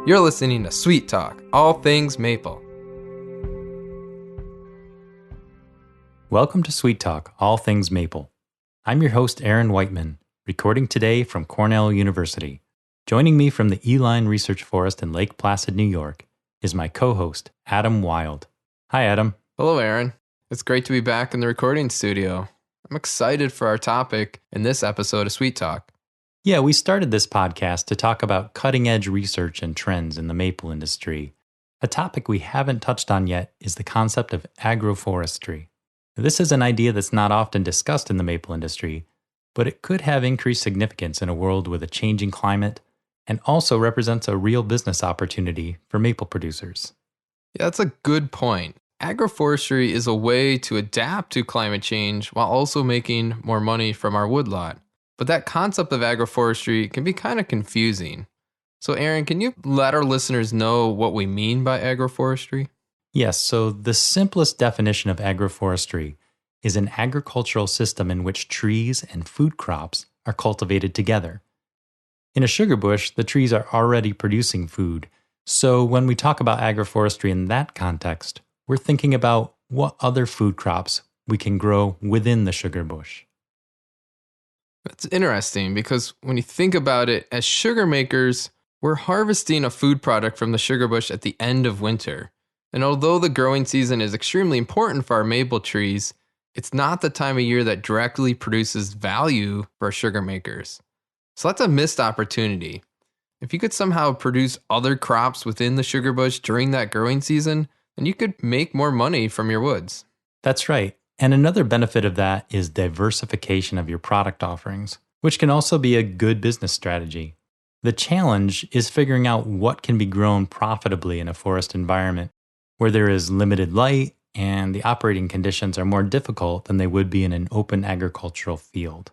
You're listening to Sweet Talk, all things maple. Welcome to Sweet Talk, all things maple. I'm your host, Aaron Wightman, recording today from Cornell University. Joining me from the Eline Research Forest in Lake Placid, New York, is my co-host, Adam Wild. Hi, Adam. Hello, Aaron. It's great to be back in the recording studio. I'm excited for our topic in this episode of Sweet Talk. Yeah, we started this podcast to talk about cutting-edge research and trends in the maple industry. A topic we haven't touched on yet is the concept of agroforestry. This is an idea that's not often discussed in the maple industry, but it could have increased significance in a world with a changing climate and also represents a real business opportunity for maple producers. Yeah, that's a good point. Agroforestry is a way to adapt to climate change while also making more money from our woodlot. But that concept of agroforestry can be kind of confusing. So Aaron, can you let our listeners know what we mean by agroforestry? Yes, so the simplest definition of agroforestry is an agricultural system in which trees and food crops are cultivated together. In a sugar bush, the trees are already producing food. So when we talk about agroforestry in that context, we're thinking about what other food crops we can grow within the sugar bush. That's interesting because when you think about it, as sugar makers, we're harvesting a food product from the sugar bush at the end of winter. And although the growing season is extremely important for our maple trees, it's not the time of year that directly produces value for sugar makers. So that's a missed opportunity. If you could somehow produce other crops within the sugar bush during that growing season, then you could make more money from your woods. That's right. And another benefit of that is diversification of your product offerings, which can also be a good business strategy. The challenge is figuring out what can be grown profitably in a forest environment where there is limited light and the operating conditions are more difficult than they would be in an open agricultural field.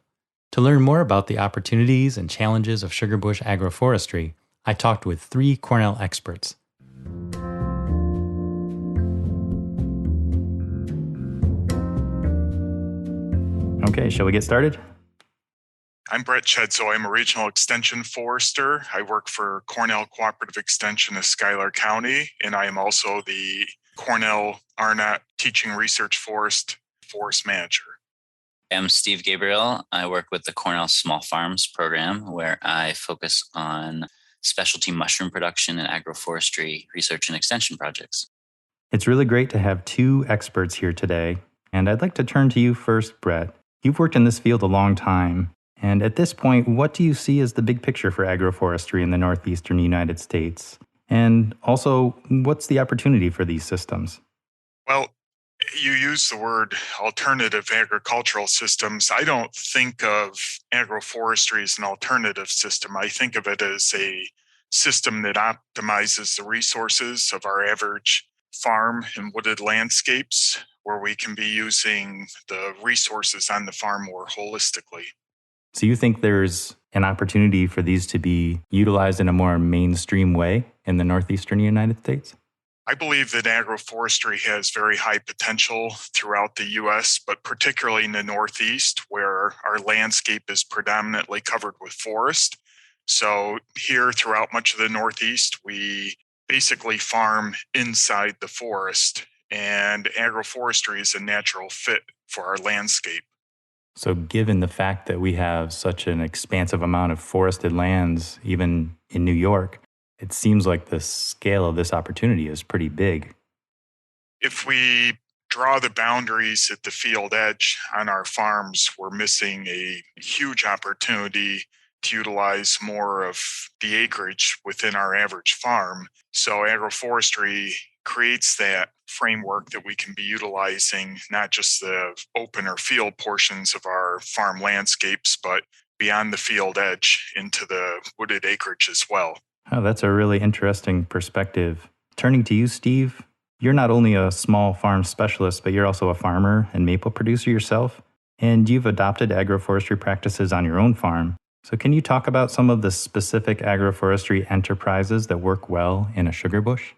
To learn more about the opportunities and challenges of sugar bush agroforestry, I talked with 3 Cornell experts. Okay, shall we get started? I'm Brett Chedzoy. I'm a regional extension forester. I work for Cornell Cooperative Extension of Schuyler County, and I am also the Cornell Arnot Teaching Research Forest Manager. I'm Steve Gabriel. I work with the Cornell Small Farms Program, where I focus on specialty mushroom production and agroforestry research and extension projects. It's really great to have 2 experts here today, and I'd like to turn to you first, Brett. You've worked in this field a long time, and at this point, what do you see as the big picture for agroforestry in the northeastern United States? And also, what's the opportunity for these systems? Well, you use the word alternative agricultural systems. I don't think of agroforestry as an alternative system. I think of it as a system that optimizes the resources of our average farm and wooded landscapes, where we can be using the resources on the farm more holistically. So you think there's an opportunity for these to be utilized in a more mainstream way in the northeastern United States? I believe that agroforestry has very high potential throughout the U.S., but particularly in the Northeast, where our landscape is predominantly covered with forest. So here throughout much of the Northeast, we basically farm inside the forest, and agroforestry is a natural fit for our landscape. So given the fact that we have such an expansive amount of forested lands, even in New York, it seems like the scale of this opportunity is pretty big. If we draw the boundaries at the field edge on our farms, we're missing a huge opportunity to utilize more of the acreage within our average farm. So agroforestry creates that framework that we can be utilizing, not just the open or field portions of our farm landscapes, but beyond the field edge into the wooded acreage as well. Oh, that's a really interesting perspective. Turning to you, Steve, you're not only a small farm specialist, but you're also a farmer and maple producer yourself, and you've adopted agroforestry practices on your own farm. So can you talk about some of the specific agroforestry enterprises that work well in a sugar bush?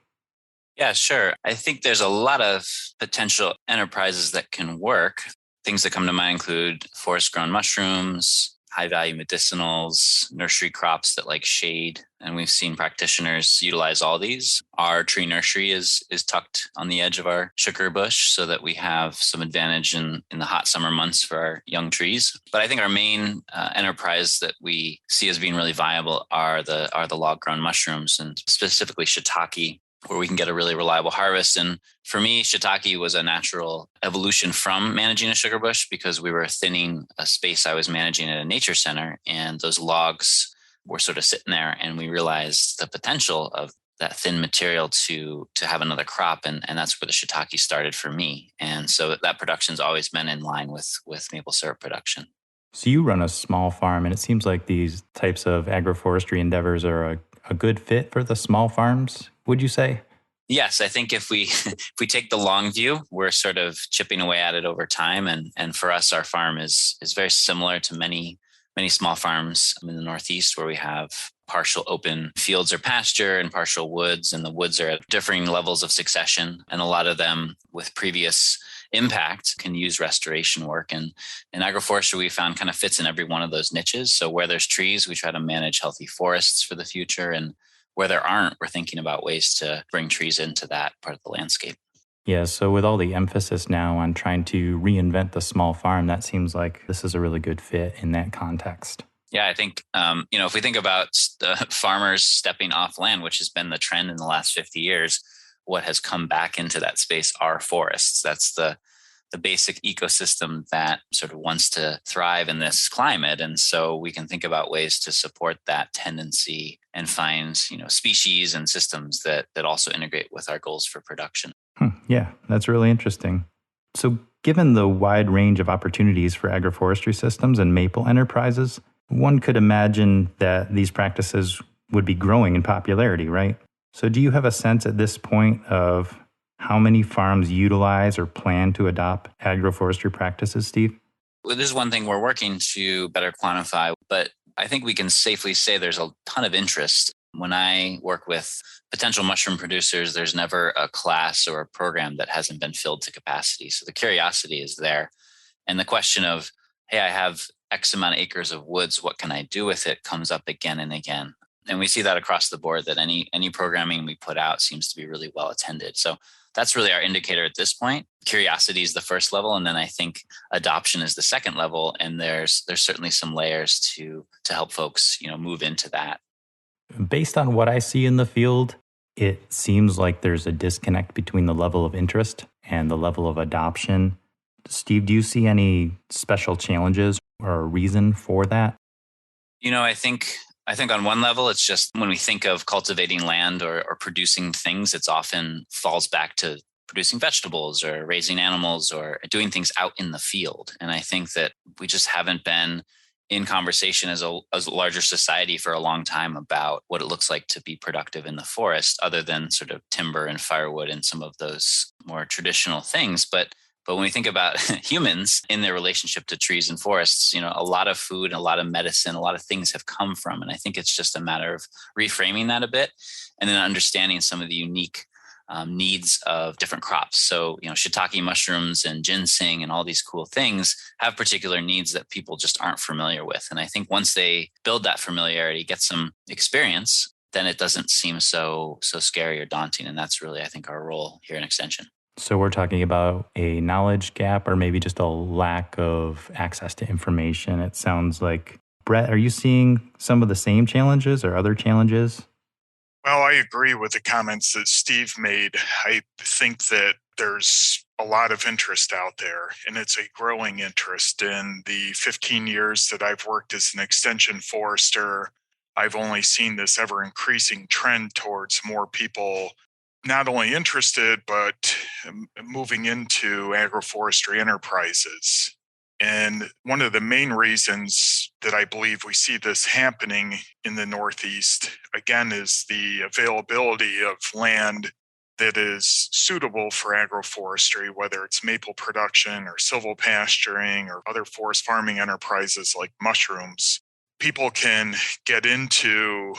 Yeah, sure. I think there's a lot of potential enterprises that can work. Things that come to mind include forest-grown mushrooms, high value medicinals, nursery crops that like shade. And we've seen practitioners utilize all these. Our tree nursery is tucked on the edge of our sugar bush so that we have some advantage in the hot summer months for our young trees. But I think our main enterprise that we see as being really viable are the log grown mushrooms, and specifically shiitake, where we can get a really reliable harvest. And for me, shiitake was a natural evolution from managing a sugar bush, because we were thinning a space I was managing at a nature center, and those logs were sort of sitting there, and we realized the potential of that thin material to have another crop. And that's where the shiitake started for me. And so that production's always been in line with maple syrup production. So you run a small farm, and it seems like these types of agroforestry endeavors are a good fit for the small farms, would you say? Yes, I think if we take the long view, we're sort of chipping away at it over time. And for us, our farm is very similar to many small farms in the Northeast, where we have partial open fields or pasture and partial woods, and the woods are at differing levels of succession. And a lot of them with previous impact can use restoration work. And agroforestry, we found, kind of fits in every one of those niches. So where there's trees, we try to manage healthy forests for the future. And where there aren't, we're thinking about ways to bring trees into that part of the landscape. Yeah, so with all the emphasis now on trying to reinvent the small farm, that seems like this is a really good fit in that context. Yeah, I think, if we think about farmers stepping off land, which has been the trend in the last 50 years, what has come back into that space are forests. That's the basic ecosystem that sort of wants to thrive in this climate. And so we can think about ways to support that tendency and find, species and systems that also integrate with our goals for production. Yeah, that's really interesting. So given the wide range of opportunities for agroforestry systems and maple enterprises, one could imagine that these practices would be growing in popularity, right? So do you have a sense at this point of how many farms utilize or plan to adopt agroforestry practices, Steve? Well, this is one thing we're working to better quantify, but I think we can safely say there's a ton of interest. When I work with potential mushroom producers, there's never a class or a program that hasn't been filled to capacity. So the curiosity is there. And the question of, hey, I have X amount of acres of woods, what can I do with it, comes up again and again. And we see that across the board, that any programming we put out seems to be really well attended. So that's really our indicator at this point. Curiosity is the first level, and then I think adoption is the second level. And there's certainly some layers to help folks, move into that. Based on what I see in the field, it seems like there's a disconnect between the level of interest and the level of adoption. Steve, do you see any special challenges or a reason for that? I think on one level, it's just when we think of cultivating land or producing things, it's often falls back to producing vegetables or raising animals or doing things out in the field. And I think that we just haven't been in conversation as a larger society for a long time about what it looks like to be productive in the forest, other than sort of timber and firewood and some of those more traditional things. But when we think about humans in their relationship to trees and forests, a lot of food, a lot of medicine, a lot of things have come from. And I think it's just a matter of reframing that a bit and then understanding some of the unique needs of different crops. So, shiitake mushrooms and ginseng and all these cool things have particular needs that people just aren't familiar with. And I think once they build that familiarity, get some experience, then it doesn't seem so scary or daunting. And that's really, I think, our role here in Extension. So we're talking about a knowledge gap or maybe just a lack of access to information. It sounds like, Brett, are you seeing some of the same challenges or other challenges? Well, I agree with the comments that Steve made. I think that there's a lot of interest out there, and it's a growing interest. In the 15 years that I've worked as an extension forester, I've only seen this ever increasing trend towards more people not only interested, but moving into agroforestry enterprises. And one of the main reasons that I believe we see this happening in the Northeast, again, is the availability of land that is suitable for agroforestry, whether it's maple production or silvopasturing or other forest farming enterprises like mushrooms. People can get into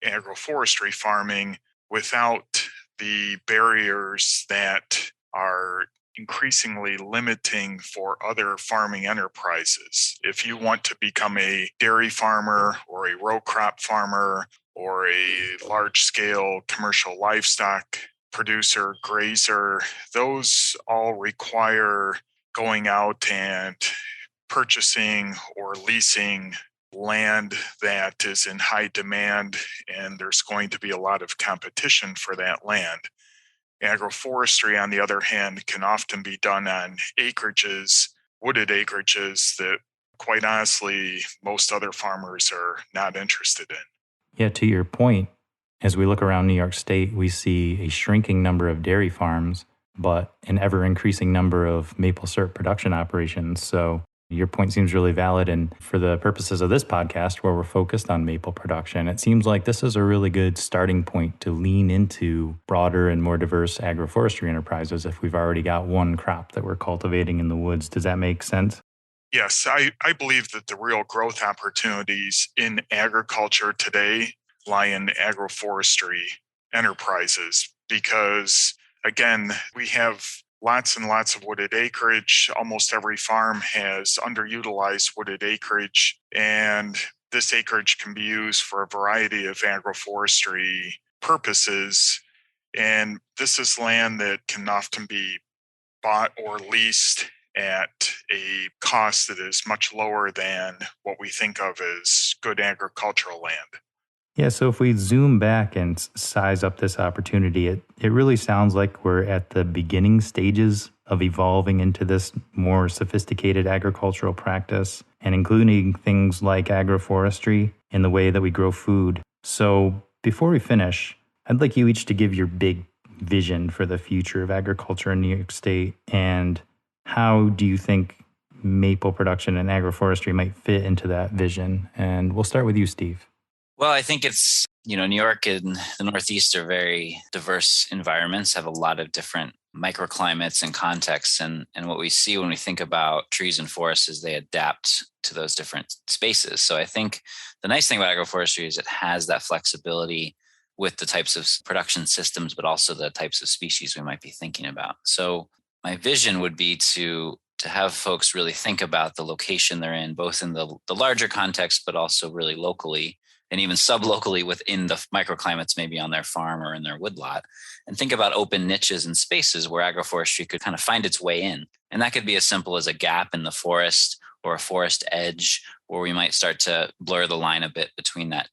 agroforestry farming without the barriers that are increasingly limiting for other farming enterprises. If you want to become a dairy farmer or a row crop farmer or a large-scale commercial livestock producer, grazer, those all require going out and purchasing or leasing land that is in high demand, and there's going to be a lot of competition for that land. Agroforestry, on the other hand, can often be done on acreages, wooded acreages that, quite honestly, most other farmers are not interested in. Yeah, to your point, as we look around New York State, we see a shrinking number of dairy farms, but an ever-increasing number of maple syrup production operations. So your point seems really valid. And for the purposes of this podcast, where we're focused on maple production, it seems like this is a really good starting point to lean into broader and more diverse agroforestry enterprises if we've already got one crop that we're cultivating in the woods. Does that make sense? Yes, I believe that the real growth opportunities in agriculture today lie in agroforestry enterprises because, again, we have lots and lots of wooded acreage. Almost every farm has underutilized wooded acreage, and this acreage can be used for a variety of agroforestry purposes. And this is land that can often be bought or leased at a cost that is much lower than what we think of as good agricultural land. Yeah, so if we zoom back and size up this opportunity, it really sounds like we're at the beginning stages of evolving into this more sophisticated agricultural practice and including things like agroforestry in the way that we grow food. So before we finish, I'd like you each to give your big vision for the future of agriculture in New York State, and how do you think maple production and agroforestry might fit into that vision? And we'll start with you, Steve. Well, I think it's, New York and the Northeast are very diverse environments, have a lot of different microclimates and contexts. And what we see when we think about trees and forests is they adapt to those different spaces. So I think the nice thing about agroforestry is it has that flexibility with the types of production systems, but also the types of species we might be thinking about. So my vision would be to have folks really think about the location they're in, both in the larger context, but also really locally and even sub-locally within the microclimates, maybe on their farm or in their woodlot, and think about open niches and spaces where agroforestry could kind of find its way in. And that could be as simple as a gap in the forest or a forest edge, where we might start to blur the line a bit between that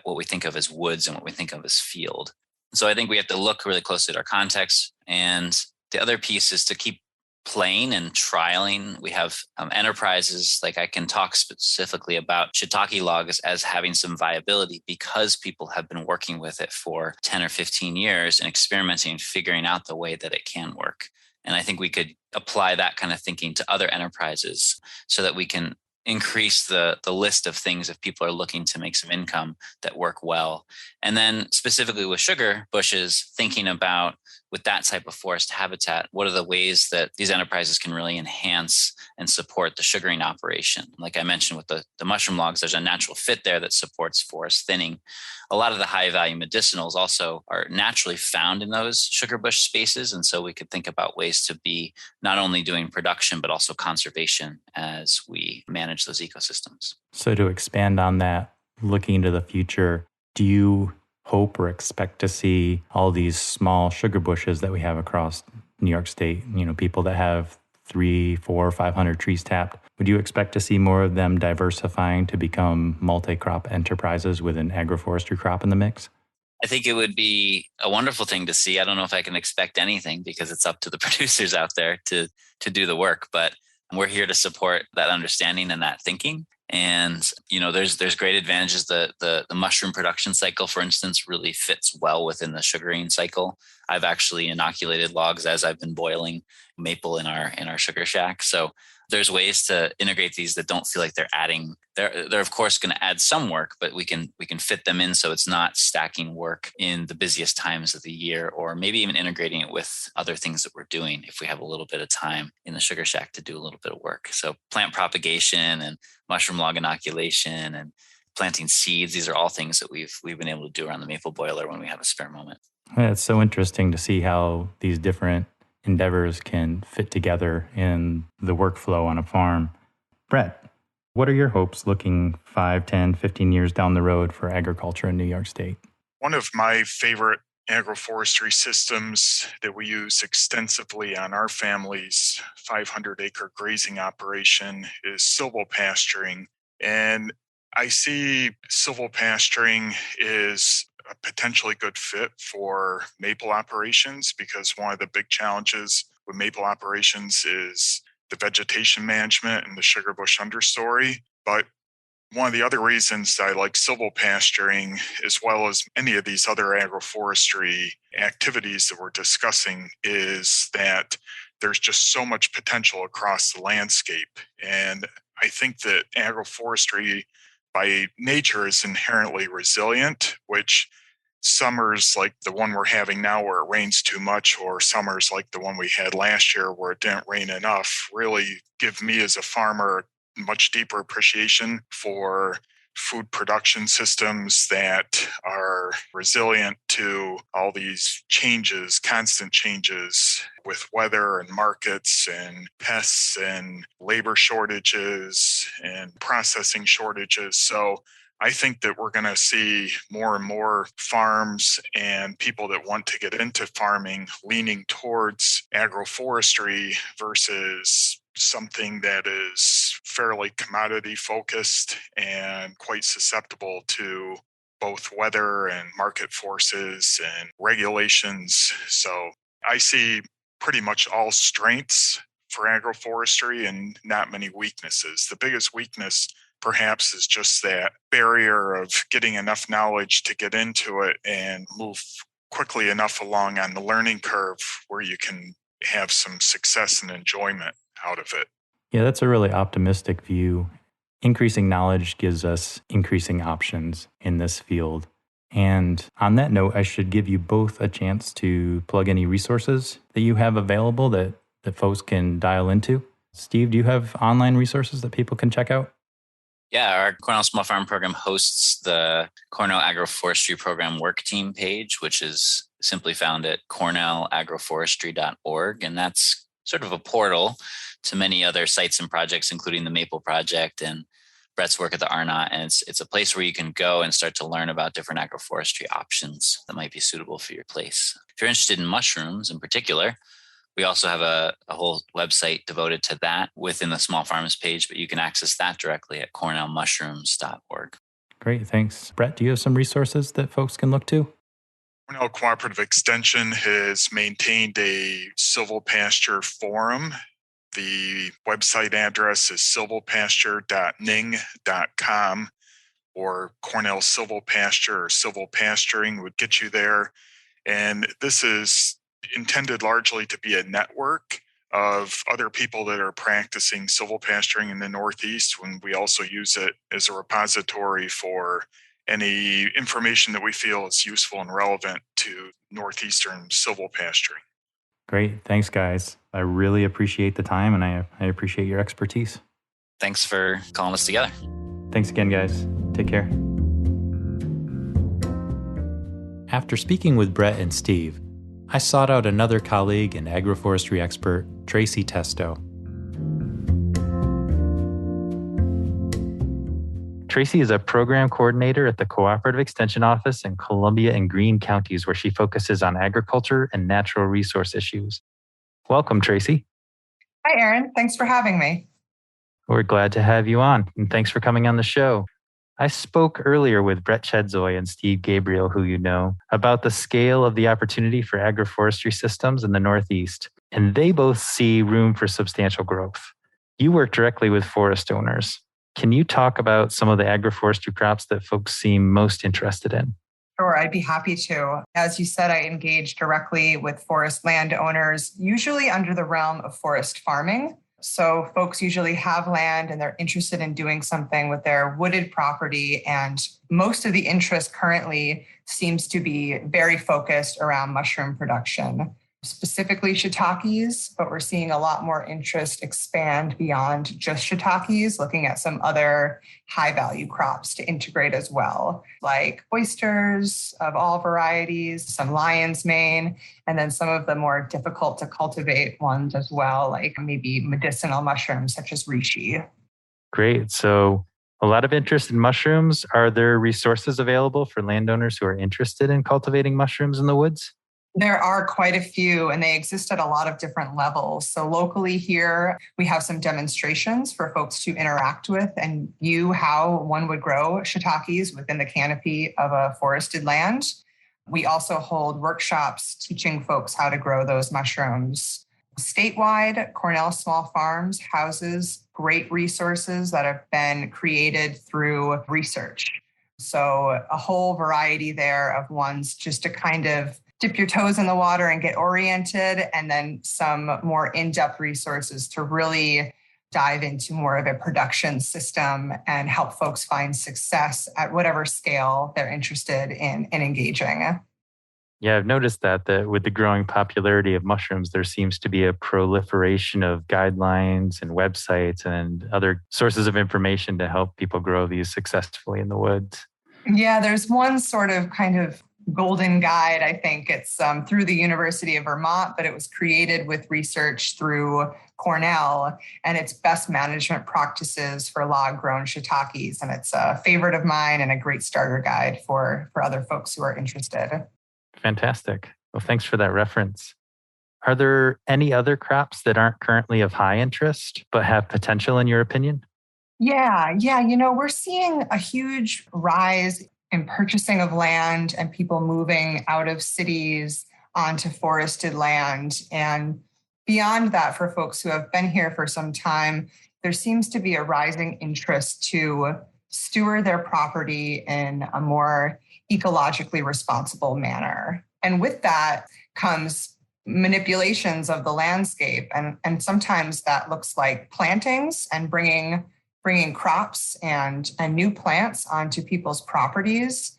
what we think of as woods and what we think of as field. So I think we have to look really closely at our context. And the other piece is to keep playing and trialing. We have enterprises, like I can talk specifically about shiitake logs as having some viability because people have been working with it for 10 or 15 years and experimenting and figuring out the way that it can work. And I think we could apply that kind of thinking to other enterprises so that we can increase the list of things if people are looking to make some income that work well. And then specifically with sugar bushes, thinking about with that type of forest habitat, what are the ways that these enterprises can really enhance and support the sugaring operation? Like I mentioned with the mushroom logs, there's a natural fit there that supports forest thinning. A lot of the high value medicinals also are naturally found in those sugar bush spaces. And so we could think about ways to be not only doing production, but also conservation as we manage those ecosystems. So to expand on that, looking into the future, do you hope or expect to see all these small sugar bushes that we have across New York State, people that have 300, 400, 500 trees tapped? Would you expect to see more of them diversifying to become multi-crop enterprises with an agroforestry crop in the mix? I think it would be a wonderful thing to see. I don't know if I can expect anything because it's up to the producers out there to do the work, but we're here to support that understanding and that thinking. And, there's great advantages. The mushroom production cycle, for instance, really fits well within the sugaring cycle. I've actually inoculated logs as I've been boiling maple in our sugar shack. So there's ways to integrate these that don't feel like they're adding. They're of course going to add some work, but we can fit them in so it's not stacking work in the busiest times of the year, or maybe even integrating it with other things that we're doing if we have a little bit of time in the sugar shack to do a little bit of work. So plant propagation and mushroom log inoculation and planting seeds, these are all things that we've been able to do around the maple boiler when we have a spare moment. Yeah, it's so interesting to see how these different endeavors can fit together in the workflow on a farm. Brett, what are your hopes looking 5, 10, 15 years down the road for agriculture in New York State? One of my favorite agroforestry systems that we use extensively on our family's 500-acre grazing operation is silvopasturing. And I see silvopasturing is a potentially good fit for maple operations, because one of the big challenges with maple operations is the vegetation management and the sugar bush understory. But one of the other reasons I like silvopasturing, as well as any of these other agroforestry activities that we're discussing, is that there's just so much potential across the landscape. And I think that agroforestry by nature is inherently resilient, which summers like the one we're having now where it rains too much, or summers like the one we had last year where it didn't rain enough, really give me as a farmer much deeper appreciation for food production systems that are resilient to all these changes, constant changes with weather and markets and pests and labor shortages and processing shortages. So I think that we're going to see more and more farms and people that want to get into farming leaning towards agroforestry versus something that is fairly commodity focused and quite susceptible to both weather and market forces and regulations. So I see pretty much all strengths for agroforestry and not many weaknesses. The biggest weakness perhaps is just that barrier of getting enough knowledge to get into it and move quickly enough along on the learning curve where you can have some success and enjoyment out of it. Yeah, that's a really optimistic view. Increasing knowledge gives us increasing options in this field. And on that note, I should give you both a chance to plug any resources that you have available that folks can dial into. Steve, do you have online resources that people can check out? Yeah, our Cornell Small Farm Program hosts the Cornell Agroforestry Program Work Team page, which is simply found at cornellagroforestry.org. And that's sort of a portal to many other sites and projects, including the Maple Project and Brett's work at the Arnot. And it's a place where you can go and start to learn about different agroforestry options that might be suitable for your place. If you're interested in mushrooms in particular, we also have a whole website devoted to that within the Small Farms page, but you can access that directly at cornellmushrooms.org. Great, thanks. Brett, do you have some resources that folks can look to? Cornell Cooperative Extension has maintained a silvopasture forum. The website address is silvopasture.ning.com, or Cornell Silvopasture or Silvopasturing would get you there. And this is intended largely to be a network of other people that are practicing silvopasturing in the Northeast, when we also use it as a repository for any information that we feel is useful and relevant to Northeastern silvopasturing. Great. Thanks, guys. I really appreciate the time, and I appreciate your expertise. Thanks for calling us together. Thanks again, guys. Take care. After speaking with Brett and Steve, I sought out another colleague and agroforestry expert, Tracy Testo. Tracy is a program coordinator at the Cooperative Extension Office in Columbia and Greene counties, where she focuses on agriculture and natural resource issues. Welcome, Tracy. Hi, Aaron. Thanks for having me. We're glad to have you on, and thanks for coming on the show. I spoke earlier with Brett Chedzoy and Steve Gabriel, who you know, about the scale of the opportunity for agroforestry systems in the Northeast, and they both see room for substantial growth. You work directly with forest owners. Can you talk about some of the agroforestry crops that folks seem most interested in? Sure, I'd be happy to. As you said, I engage directly with forest landowners, usually under the realm of forest farming. So folks usually have land and they're interested in doing something with their wooded property. And most of the interest currently seems to be very focused around mushroom production. specifically shiitakes, but we're seeing a lot more interest expand beyond just shiitakes, looking at some other high value crops to integrate as well, like oysters of all varieties, some lion's mane, and then some of the more difficult to cultivate ones as well, like maybe medicinal mushrooms such as reishi. Great. So a lot of interest in mushrooms. Are there resources available for landowners who are interested in cultivating mushrooms in the woods? There are quite a few, and they exist at a lot of different levels. So locally here, we have some demonstrations for folks to interact with and view how one would grow shiitakes within the canopy of a forested land. We also hold workshops teaching folks how to grow those mushrooms. Statewide, Cornell Small Farms houses great resources that have been created through research. So a whole variety there of ones just to kind of dip your toes in the water and get oriented, and then some more in-depth resources to really dive into more of a production system and help folks find success at whatever scale they're interested in engaging. Yeah, I've noticed that with the growing popularity of mushrooms, there seems to be a proliferation of guidelines and websites and other sources of information to help people grow these successfully in the woods. Yeah, there's one sort of kind of golden guide. I think it's through the University of Vermont, but it was created with research through Cornell, and it's best management practices for log-grown shiitakes. And it's a favorite of mine and a great starter guide for other folks who are interested. Fantastic. Well, thanks for that reference. Are there any other crops that aren't currently of high interest but have potential in your opinion? Yeah. We're seeing a huge rise in purchasing of land and people moving out of cities onto forested land. And beyond that, for folks who have been here for some time, there seems to be a rising interest to steward their property in a more ecologically responsible manner. And with that comes manipulations of the landscape. And sometimes that looks like plantings and bringing crops and new plants onto people's properties.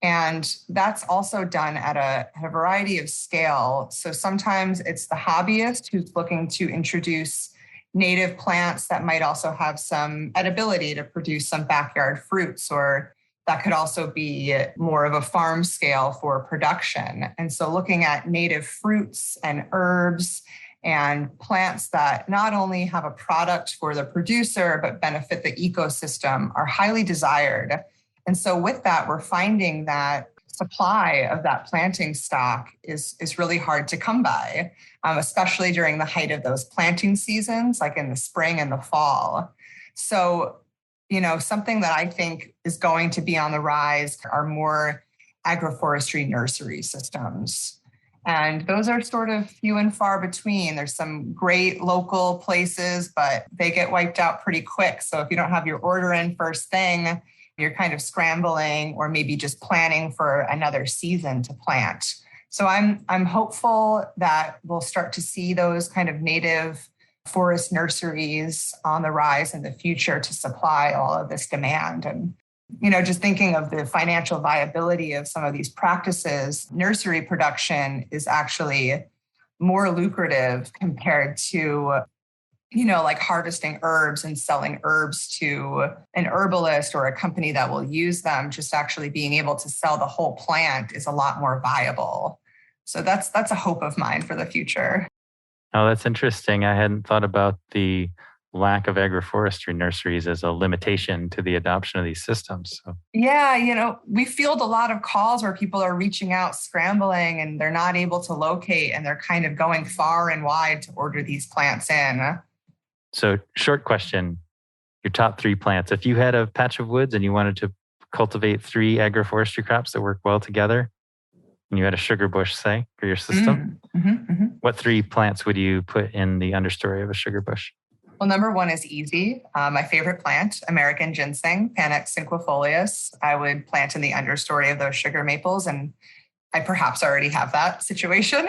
And that's also done at a variety of scale. So sometimes it's the hobbyist who's looking to introduce native plants that might also have some edibility to produce some backyard fruits, or that could also be more of a farm scale for production. And so looking at native fruits and herbs and plants that not only have a product for the producer, but benefit the ecosystem are highly desired. And so with that, we're finding that supply of that planting stock is really hard to come by, especially during the height of those planting seasons, like in the spring and the fall. So, something that I think is going to be on the rise are more agroforestry nursery systems. And those are sort of few and far between. There's some great local places, but they get wiped out pretty quick. So if you don't have your order in first thing, you're kind of scrambling or maybe just planning for another season to plant. So I'm hopeful that we'll start to see those kind of native forest nurseries on the rise in the future to supply all of this demand. And just thinking of the financial viability of some of these practices, nursery production is actually more lucrative compared to, like harvesting herbs and selling herbs to an herbalist or a company that will use them. Just actually being able to sell the whole plant is a lot more viable. So that's a hope of mine for the future. Oh, that's interesting. I hadn't thought about the lack of agroforestry nurseries as a limitation to the adoption of these systems. So. Yeah, we field a lot of calls where people are reaching out, scrambling, and they're not able to locate, and they're kind of going far and wide to order these plants in. So, short question, your top 3 plants. If you had a patch of woods and you wanted to cultivate 3 agroforestry crops that work well together, and you had a sugar bush, say, for your system, what 3 plants would you put in the understory of a sugar bush? Well, number 1 is easy. My favorite plant, American ginseng, Panax cinquefolius. I would plant in the understory of those sugar maples, and I perhaps already have that situation.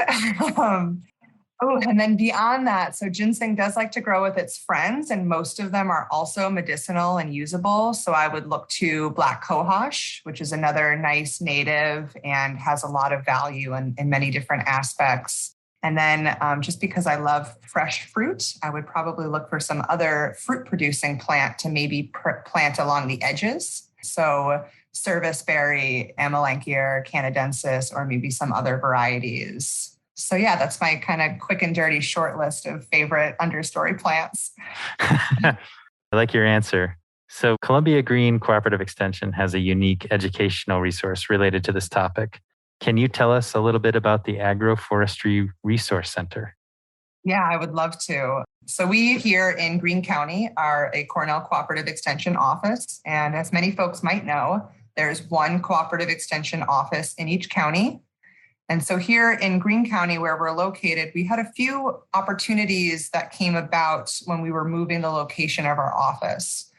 And then beyond that, so ginseng does like to grow with its friends, and most of them are also medicinal and usable. So I would look to black cohosh, which is another nice native and has a lot of value in many different aspects. And then just because I love fresh fruit, I would probably look for some other fruit-producing plant to maybe plant along the edges. So serviceberry, Amelanchier, canadensis, or maybe some other varieties. So yeah, that's my kind of quick and dirty short list of favorite understory plants. I like your answer. So Columbia Green Cooperative Extension has a unique educational resource related to this topic. Can you tell us a little bit about the Agroforestry Resource Center? Yeah, I would love to. So we here in Greene County are a Cornell Cooperative Extension office. And as many folks might know, there's one cooperative extension office in each county. And so here in Greene County, where we're located, we had a few opportunities that came about when we were moving the location of our office.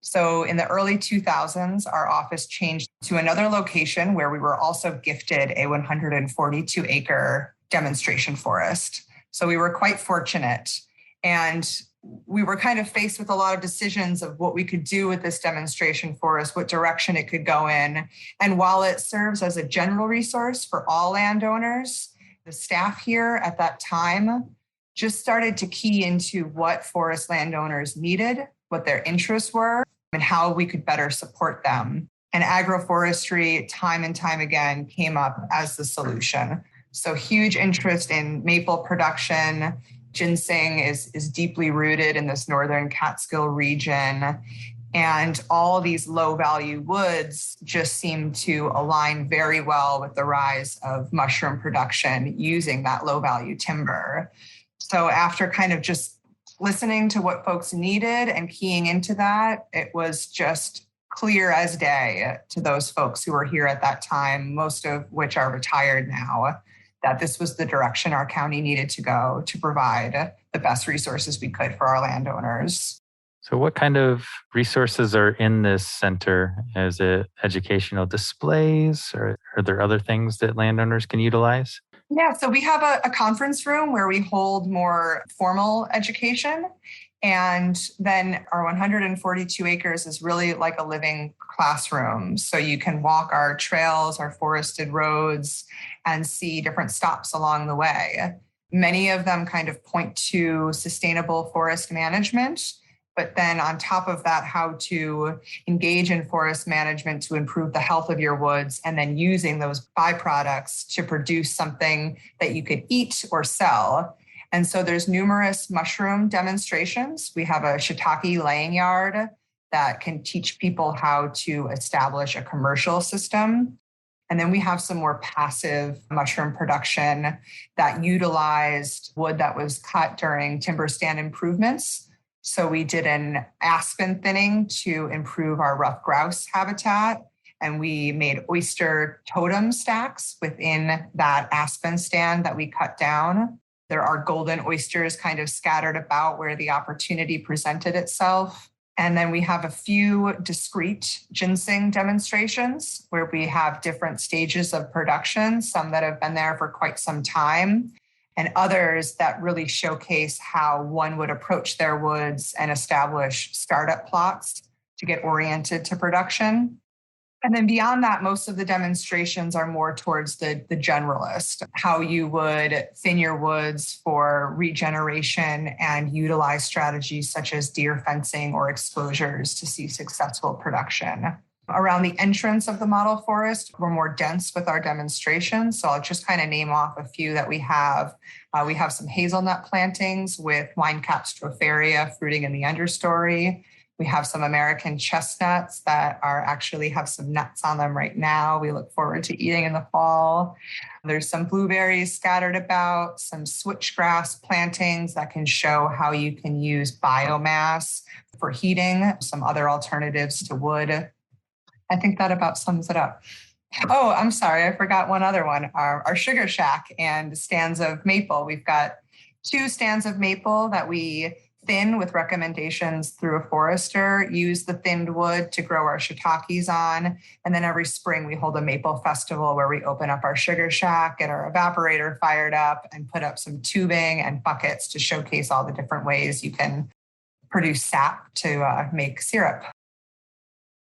So in the early 2000s, our office changed to another location where we were also gifted a 142-acre demonstration forest. So we were quite fortunate. And we were kind of faced with a lot of decisions of what we could do with this demonstration forest, what direction it could go in. And while it serves as a general resource for all landowners, the staff here at that time just started to key into what forest landowners needed, what their interests were, and how we could better support them. And agroforestry, time and time again, came up as the solution. So huge interest in maple production. Ginseng is deeply rooted in this northern Catskill region. And all these low-value woods just seem to align very well with the rise of mushroom production using that low-value timber. So after kind of just listening to what folks needed and keying into that, it was just clear as day to those folks who were here at that time, most of which are retired now, that this was the direction our county needed to go to provide the best resources we could for our landowners. So what kind of resources are in this center? Is it educational displays, or are there other things that landowners can utilize? Yeah, so we have a conference room where we hold more formal education. And then our 142 acres is really like a living classroom. So you can walk our trails, our forested roads, and see different stops along the way. Many of them kind of point to sustainable forest management, but then on top of that, how to engage in forest management to improve the health of your woods, and then using those byproducts to produce something that you could eat or sell. And so there's numerous mushroom demonstrations. We have a shiitake laying yard that can teach people how to establish a commercial system. And then we have some more passive mushroom production that utilized wood that was cut during timber stand improvements. So we did an aspen thinning to improve our ruffed grouse habitat. And we made oyster totem stacks within that aspen stand that we cut down. There are golden oysters kind of scattered about where the opportunity presented itself. And then we have a few discrete ginseng demonstrations where we have different stages of production, some that have been there for quite some time, and others that really showcase how one would approach their woods and establish startup plots to get oriented to production. And then beyond that, most of the demonstrations are more towards the generalist, how you would thin your woods for regeneration and utilize strategies such as deer fencing or exposures to see successful production. Around the entrance of the model forest, we're more dense with our demonstrations. So I'll just kind of name off a few that we have. We have some hazelnut plantings with wine-capped stropharia fruiting in the understory. We have some American chestnuts that actually have some nuts on them right now. We look forward to eating in the fall. There's some blueberries scattered about, some switchgrass plantings that can show how you can use biomass for heating, some other alternatives to wood. I think that about sums it up. Oh, I'm sorry, I forgot one other one, our sugar shack and stands of maple. We've got 2 stands of maple that we thin with recommendations through a forester, use the thinned wood to grow our shiitakes on. And then every spring we hold a maple festival where we open up our sugar shack, get our evaporator fired up, and put up some tubing and buckets to showcase all the different ways you can produce sap to make syrup.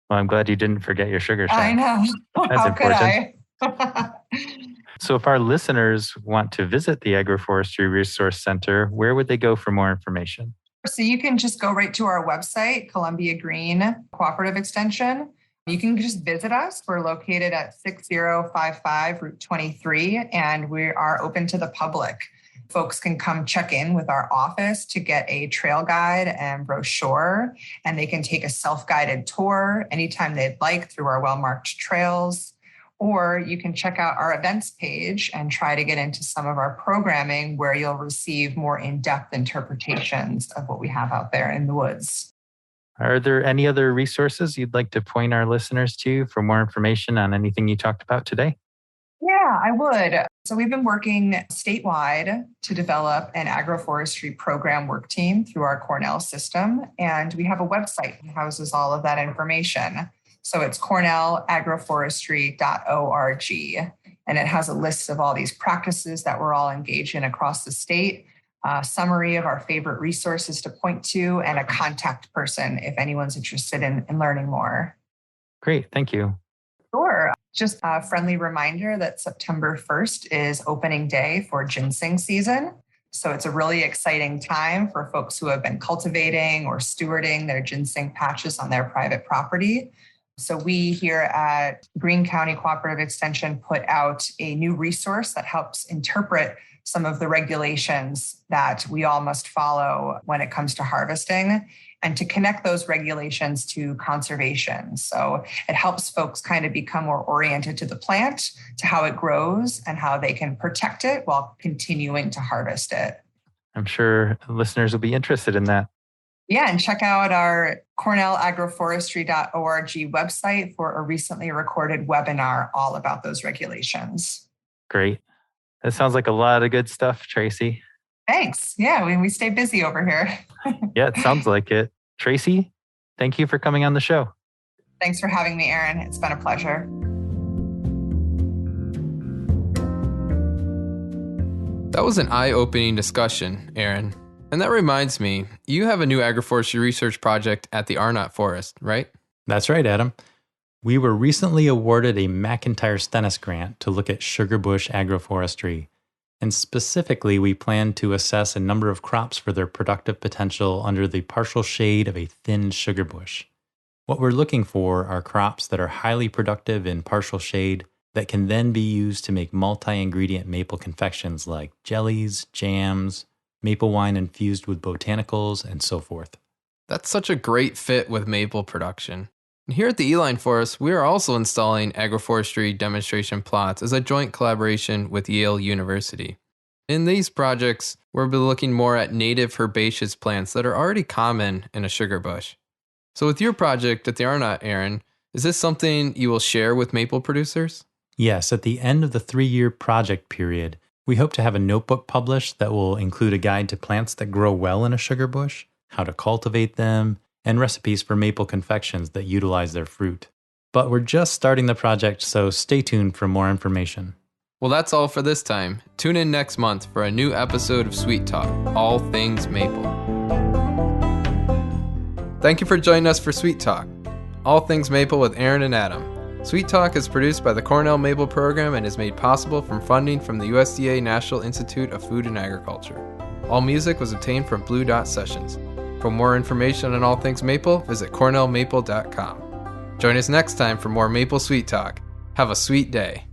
Well, I'm glad you didn't forget your sugar shack. I know. That's How important. could I? So if our listeners want to visit the Agroforestry Resource Center, where would they go for more information? So you can just go right to our website, Columbia Green Cooperative Extension. You can just visit us. We're located at 6055 Route 23, and we are open to the public. Folks can come check in with our office to get a trail guide and brochure, and they can take a self-guided tour anytime they'd like through our well-marked trails. Or you can check out our events page and try to get into some of our programming where you'll receive more in-depth interpretations of what we have out there in the woods. Are there any other resources you'd like to point our listeners to for more information on anything you talked about today? Yeah, I would. So we've been working statewide to develop an agroforestry program work team through our Cornell system. And we have a website that houses all of that information. So it's cornellagroforestry.org. And it has a list of all these practices that we're all engaged in across the state, a summary of our favorite resources to point to, and a contact person if anyone's interested in learning more. Great, thank you. Sure. Just a friendly reminder that September 1st is opening day for ginseng season. So it's a really exciting time for folks who have been cultivating or stewarding their ginseng patches on their private property. So we here at Greene County Cooperative Extension put out a new resource that helps interpret some of the regulations that we all must follow when it comes to harvesting, and to connect those regulations to conservation. So it helps folks kind of become more oriented to the plant, to how it grows, and how they can protect it while continuing to harvest it. I'm sure listeners will be interested in that. Yeah, and check out our cornellagroforestry.org website for a recently recorded webinar all about those regulations. Great. That sounds like a lot of good stuff, Tracy. Thanks. Yeah, we stay busy over here. Yeah, it sounds like it. Tracy, thank you for coming on the show. Thanks for having me, Aaron. It's been a pleasure. That was an eye-opening discussion, Aaron. And that reminds me, you have a new agroforestry research project at the Arnot Forest, right? That's right, Adam. We were recently awarded a McIntyre Stennis grant to look at sugarbush agroforestry. And specifically, we plan to assess a number of crops for their productive potential under the partial shade of a thin sugarbush. What we're looking for are crops that are highly productive in partial shade that can then be used to make multi-ingredient maple confections like jellies, jams, maple wine infused with botanicals, and so forth. That's such a great fit with maple production. And here at the Eline Forest, we are also installing agroforestry demonstration plots as a joint collaboration with Yale University. In these projects, we'll be looking more at native herbaceous plants that are already common in a sugar bush. So with your project at the Arnot, Aaron, is this something you will share with maple producers? Yes, at the end of the 3-year project period, we hope to have a notebook published that will include a guide to plants that grow well in a sugar bush, how to cultivate them, and recipes for maple confections that utilize their fruit. But we're just starting the project, so stay tuned for more information. Well, that's all for this time. Tune in next month for a new episode of Sweet Talk, all things maple. Thank you for joining us for Sweet Talk, all things maple with Aaron and Adam. Sweet Talk is produced by the Cornell Maple Program and is made possible from funding from the USDA National Institute of Food and Agriculture. All music was obtained from Blue Dot Sessions. For more information on all things maple, visit cornellmaple.com. Join us next time for more Maple Sweet Talk. Have a sweet day.